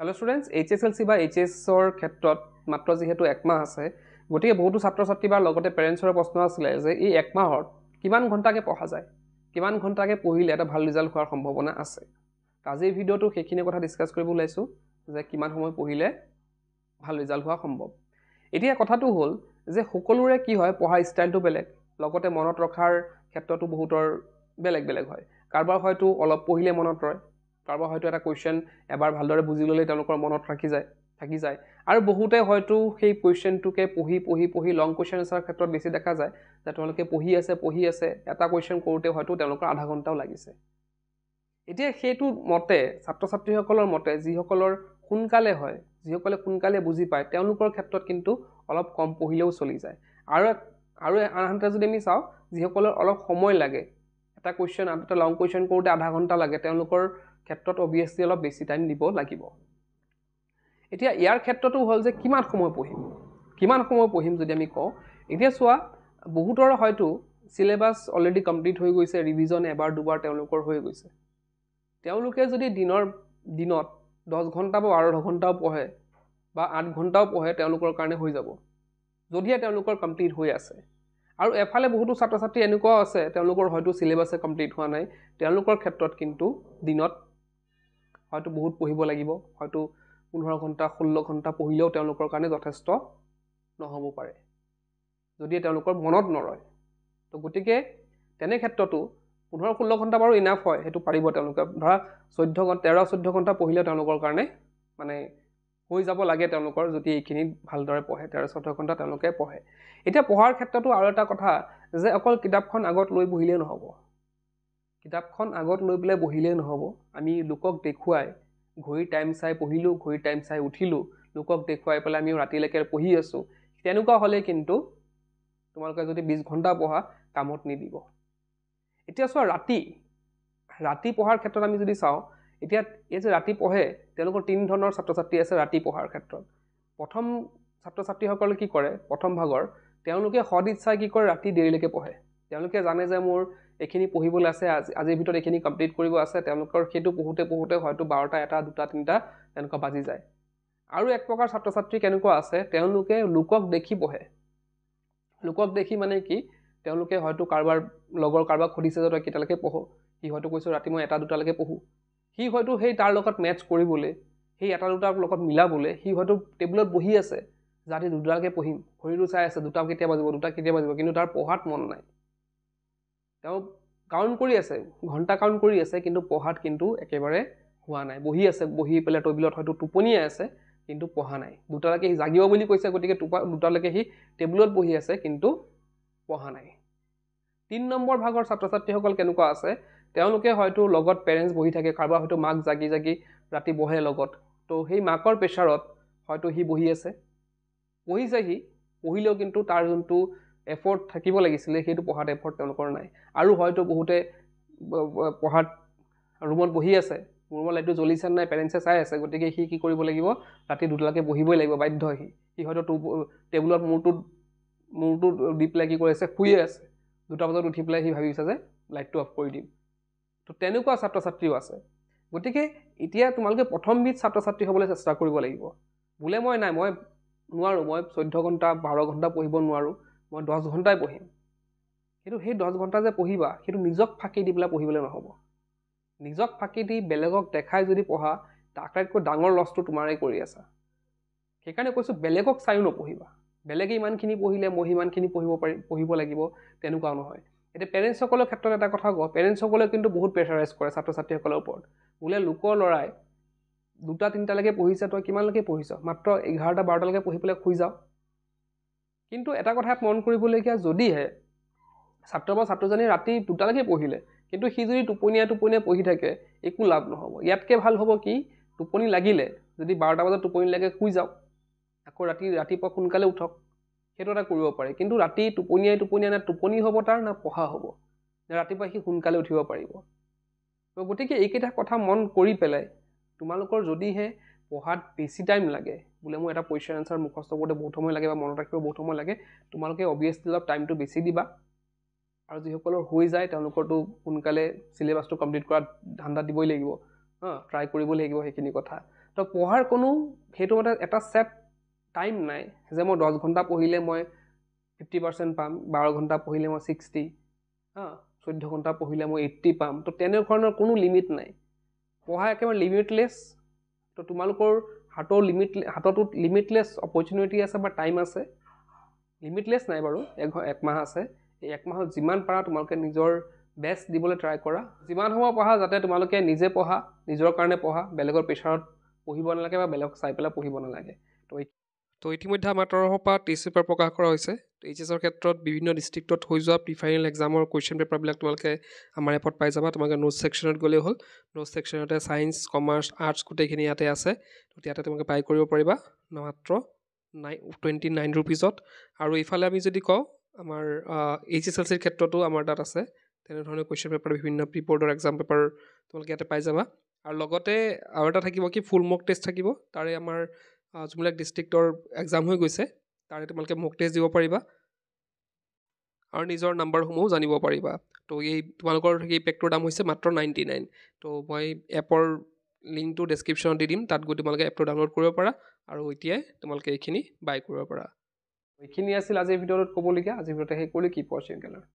Hello students, HSLC বা HSৰ ক্ষেত্ৰত মাত্ৰ যেহেতু এক মাহ আছে গতিকে বহুতো ছাত্ৰ ছাত্ৰী বা লগতে পেৰেন্টছৰ প্ৰশ্ন আছিল যে এই এক মাহত কিমান ঘণ্টাকে পঢ়া যায় কিমান ঘণ্টাকে পঢ়িলে এটা ভাল ৰিজাল্ট হোৱাৰ সম্ভাৱনা আছে আজিৰ ভিডিওটো সেইখিনি কথা ডিসকাস কৰিব লাইছো যে কিমান সময় পঢ়িলে ভাল ৰিজাল্ট হোৱা সম্ভৱ এতিয়া কথাটো হ'ল যে সকলোৰে কি হয় পঢ়া ষ্টাইলটো বেলেগ লগতে মনত ৰখাৰ ক্ষেত্ৰতো বহুতৰ বেলেগ বেলেগ হয় কাৰবাৰ হয়তো অলপ পঢ়িলে মনত ৰয় কাৰবাৰ হয়তো এটা কোৱেশ্চন এবাৰ ভালদৰে বুজি ললে তেওঁলোকৰ মনত থাকি যায় আৰু বহুতে হয়তো সেই কোৱেশ্চনটোকে পঢ়ি লং কোৱেশ্চন আনসাৰ ক্ষেত্ৰত বেছি দেখা যায় যে তেওঁলোকে পঢ়ি আছে এটা কোৱেশ্চন কৰোতে হয়তো তেওঁলোকৰ আধা ঘণ্টাও লাগিছে এতিয়া সেইটো মতে ছাত্ৰ ছাত্ৰীসকলৰ মতে যিসকলৰ সোনকালে হয় যিসকলে সোনকালে বুজি পায় তেওঁলোকৰ ক্ষেত্ৰত কিন্তু অলপ কম পঢ়িলেও চলি যায় আৰু আনহাতে যদি আমি চাওঁ যিসকলৰ অলপ সময় লাগে এটা কোৱেশ্চন এটা লং কোৱেশ্চন কৰোতে আধা ঘণ্টা লাগে তেওঁলোকৰ ক্ষেত্ৰত অবিয়াসলি অলপ বেছি টাইম দিব লাগিব এতিয়া ইয়াৰ ক্ষেত্ৰটো হ'ল যে কিমান সময় পঢ়িম যদি আমি কওঁ এতিয়া চোৱা বহুতৰ হয়তো সিলেবাস অলৰেডি কমপ্লিট হৈ গৈছে ৰিভিজন এবাৰ দুবাৰ তেওঁলোকৰ হৈ গৈছে তেওঁলোকে যদি দিনত 10 ঘণ্টা বা 12 ঘণ্টাও পঢ়ে বা 8 ঘণ্টাও পঢ়ে তেওঁলোকৰ কাৰণে হৈ যাব যদিহে তেওঁলোকৰ কমপ্লিট হৈ আছে আৰু এফালে বহুতো ছাত্ৰ ছাত্ৰী এনেকুৱা আছে তেওঁলোকৰ হয়তো সিলেবাসে কমপ্লিট হোৱা নাই তেওঁলোকৰ ক্ষেত্ৰত কিন্তু দিনত হয়তো বহুত পঢ়িব লাগিব হয়তো 15 ঘণ্টা 16 ঘণ্টা পঢ়িলেও তেওঁলোকৰ কাৰণে যথেষ্ট নহব পাৰে যদি তেওঁলোকৰ মনত নৰয় তো গতিকে তেনে ক্ষেত্ৰতো 15-16 ঘণ্টা বাৰু ইনাফ হয় হেতু পাৰিব তেওঁলোকে ধৰা 13-14 ঘণ্টা পঢ়িলে তেওঁলোকৰ কাৰণে মানে হৈ যাব লাগে তেওঁলোকৰ যদি এইখিনি ভালদৰে পঢ়ে 13-14 ঘণ্টা তেওঁলোকে পঢ়ে এতিয়া পঢ়াৰ ক্ষেত্ৰতো আৰু এটা কথা যে অকল কিতাপখন আগত লৈ বহিলে নহব কিতাপখন আগত লৈ পেলাই বহিলে নহব আমি লোকক দেখুৱাই ঘড়ী টাইম চাই পঢ়িলো ঘড়ী টাইম চাই উঠিলো লোকক দেখুৱাই পেলাই আমি ৰাতিলৈকে পঢ়ি আছো তেনেকুৱা হলে কিন্তু তোমালোকে যদি 20 ঘণ্টা পঢ়া কামত নিদিব এতিয়া চোৱা ৰাতি পঢ়াৰ ক্ষেত্ৰত আমি যদি চাওঁ এতিয়া এই যে ৰাতি পঢ়ে তেওঁলোকৰ তিন ধৰণৰ ছাত্ৰ ছাত্ৰী আছে ৰাতি পঢ়াৰ ক্ষেত্ৰত প্ৰথম ছাত্ৰ ছাত্ৰীসকলে কি কৰে প্ৰথম ভাগৰ তেওঁলোকে সদিচ্ছাই কি কৰে ৰাতি দেৰিলৈকে পঢ়ে তেওঁলোকে জানে যে মোৰ এখিনি পঢ়িবলৈ আছে আজিৰ ভিতৰত এখিনি কমপ্লিট কৰিব আছে তেওঁলোকৰ হেতু পঢ়োতে হয়তো 12টা 1টা 2টা 3টা তেনেকুৱা বাজি যায় আৰু এক প্ৰকাৰ ছাত্ৰ ছাত্ৰী কেনেকুৱা আছে তেওঁলোকে লোকক দেখি পঢ়ে লোকক দেখি মানে কি তেওঁলোকে হয়তো কাৰবাক খুদিছে যে তই কিটালৈকে পঢ়ো সি হয়তো কৈছো ৰাতি মই 1টা 2টা লৈকে পঢ়ো সি হয়তো সেই তাৰ লগত মেটচ কৰিবলৈ সেই 1টা 2টাৰ লগত মিলাবলৈ সি হয়তো টেবুলত বহি আছে যাতে 2টালৈকে পঢ়িম ঘড়ীটো চাই আছে 2টা কেতিয়া বাজিব কিন্তু তাৰ পঢ়াত মন নাই তেওঁ কাউন্ট কৰি আছে ঘণ্টা কাউন্ট কৰি আছে কিন্তু পঢ়াত কিন্তু একেবাৰে হোৱা নাই বহি পেলাই টেবুলত হয়তো টোপনিয়ে আছে কিন্তু পঢ়া নাই 2টালৈকে সি জাগিব বুলি কৈছে গতিকে 2টালৈকে সি টেবুলত বহি আছে কিন্তু পঢ়া নাই 3 নম্বৰ ভাগৰ ছাত্ৰ ছাত্ৰীসকল কেনেকুৱা আছে তেওঁলোকে হয়তো লগত পেৰেন্টছ বহি থাকে কাৰবাৰ হয়তো মাক জাগি ৰাতি বহে লগত তো সেই মাকৰ প্ৰেছাৰত হয়তো সি বহি আছে পঢ়িলেও কিন্তু তাৰ যোনটো এফৰ্ট থাকিব লাগিছিল সেইটো পঢ়াত এফৰ্ট তেওঁলোকৰ নাই আৰু হয়তো বহুতে পঢ়াত ৰুমত বহি আছে ৰুমৰ লাইটটো জ্বলিছে নাই পেৰেন্টছে চাই আছে গতিকে সি কি কৰিব লাগিব ৰাতি 2টালৈকে বহিবই লাগিব বাধ্য সি হয়তো টেবুলত মূৰটো দি পেলাই কি কৰি আছে শুয়ে আছে 2টা বজাত উঠি পেলাই সি ভাবিছে যে লাইটটো অফ কৰি দিম তো তেনেকুৱা ছাত্ৰ ছাত্ৰীও আছে গতিকে এতিয়া তোমালোকে প্ৰথম বিধ ছাত্ৰ ছাত্ৰী হ'বলৈ চেষ্টা কৰিব লাগিব বোলে মই নোৱাৰো মই 14 ঘণ্টা 12 ঘণ্টা পঢ়িব নোৱাৰো মই 10 ঘণ্টাই পঢ়িম কিন্তু সেই 10 ঘণ্টা যে পঢ়িবা সেইটো নিজক ফাঁকি দি পেলাই পঢ়িবলৈ নহব নিজক ফাঁকি দি বেলেগক দেখাই যদি পঢ়া তাকতকৈ ডাঙৰ লছটো তোমাৰেই কৰি আছা সেইকাৰণে কৈছো বেলেগক চাইও নপঢ়িবা বেলেগে ইমানখিনি পঢ়িলে মই ইমানখিনি পঢ়িব লাগিব তেনেকুৱা নহয় এতিয়া পেৰেন্টছসকলৰ ক্ষেত্ৰত এটা কথা কওঁ পেৰেন্টছসকলে কিন্তু বহুত প্ৰেছাৰাইজ কৰে ছাত্ৰ ছাত্ৰীসকলৰ ওপৰত বোলে লোকৰ লৰাই 2টা 3টালৈকে পঢ়িছে তই কিমানলৈকে পঢ়িছ মাত্ৰ 11টা 12টালৈকে পঢ়ি পেলাই শুই যাও কিন্তু এটা কথাত মন কৰিবলগীয়া যদিহে ছাত্ৰ বা ছাত্ৰজনী ৰাতি 2টালৈকে পঢ়িলে কিন্তু সি যদি টোপনিয়াই পঢ়ি থাকে একো লাভ নহব ইয়াতকে ভাল হ'ব কি টোপনি লাগিলে যদি 12টা বজাত টোপনি লাগে শুই যাওক আকৌ ৰাতিপুৱা সোনকালে উঠক সেইটো এটা কৰিব পাৰে কিন্তু ৰাতি টোপনিয়াই না টোপনি হ'ব তাৰ না পঢ়া হ'ব ৰাতিপুৱা সি সোনকালে উঠিব পাৰিব তো গতিকে এইকেইটা কথা মন কৰি পেলাই তোমালোকৰ যদিহে পঢ়াত বেছি টাইম লাগে বোলে মই এটা কোৱেশ্চন আনসাৰ মুখস্থ কৰোঁতে বহুত সময় লাগে বা মনত ৰাখিব বহুত সময় লাগে তোমালোকে অবিয়াসলি অলপ টাইমটো বেছি দিবা আৰু যিসকলৰ হৈ যায় তেওঁলোকৰটো সোনকালে সিলেবাসটো কমপ্লিট কৰাত ধান্দা দিবই লাগিব ট্ৰাই কৰিব লাগিব সেইখিনি কথা তো পঢ়াৰ কোনো সেইটো মতে এটা ছেট টাইম নাই যে মই 10 ঘণ্টা পঢ়িলে মই 50% পাম, 12 ঘণ্টা পঢ়িলে মই 60, 14 ঘণ্টা পঢ়িলে মই 80 পাম। তো তেনেধৰণৰ কোনো লিমিট নাই। পঢ়া একেবাৰে লিমিটলেছ। তো তোমালোকৰ হাততো লিমিটলেছ অপৰচুনিটি আছে বা টাইম আছে। লিমিটলেছ নাই বাৰু, এক মাহ আছে। এই এক মাহত যিমান পাৰা তোমালোকে নিজৰ বেষ্ট দিবলৈ ট্ৰাই কৰা। যিমান সময় পঢ়া যাতে তোমালোকে নিজে পঢ়া, নিজৰ কাৰণে পঢ়া, বেলেগৰ প্ৰেছাৰত পঢ়িব নালাগে বা বেলেগক চাই পেলাই পঢ়িব নালাগে। তো ইতিমধ্যে আমাৰ তৰফৰ পৰা টেষ্ট পেপাৰ প্ৰকাশ কৰা হৈছে। এইচএছৰ ক্ষেত্ৰত বিভিন্ন ডিষ্ট্ৰিক্টত হৈ যোৱা প্ৰি ফাইনেল এক্সামৰ কুৱেশ্যন পেপাৰবিলাক তোমালোকে আমাৰ এপত পাই যাবা। তোমালোকে নোটছ ছেকশ্যনত গ'লেই হ'ল। নোটছ ছেকশ্যনতে ছায়েন্স, কমাৰ্চ, আৰ্টছ গোটেইখিনি ইয়াতে আছে। তো ইয়াতে তোমালোকে বাই কৰিব পাৰিবা মাত্ৰ 29 ৰুপিজত। আৰু ইফালে আমি যদি কওঁ আমাৰ HSLCৰ ক্ষেত্ৰতো আমাৰ তাত আছে তেনেধৰণৰ কুৱেশ্যন পেপাৰ, বিভিন্ন প্ৰি বৰ্ডৰ এক্সাম পেপাৰ তোমালোকে ইয়াতে পাই যাবা। আৰু লগতে আৰু এটা থাকিব কি ফুল মক টেষ্ট থাকিব। তাৰে আমাৰ যোনবিলাক ডিষ্ট্ৰিক্টৰ এক্সাম হৈ গৈছে তাৰে তোমালোকে মক টেষ্ট দিব পাৰিবা আৰু নিজৰ নাম্বাৰসমূহো জানিব পাৰিবা। তো তোমালোকৰ এই পেকটোৰ দাম হৈছে মাত্ৰ 99। তো মই এপৰ লিংকটো ডেছক্ৰিপশ্যনত দি দিম, তাত গৈ তোমালোকে এপটো ডাউনলোড কৰিব পাৰা আৰু এতিয়াই তোমালোকে এইখিনি বাই কৰিব পাৰা। এইখিনি আছিল আজিৰ ভিডিঅ'টোত ক'বলগীয়া। আজিৰ ভিডিঅ'তে শেষ কৰিলোঁ। কীপ ৱাচিং কেলাৰ।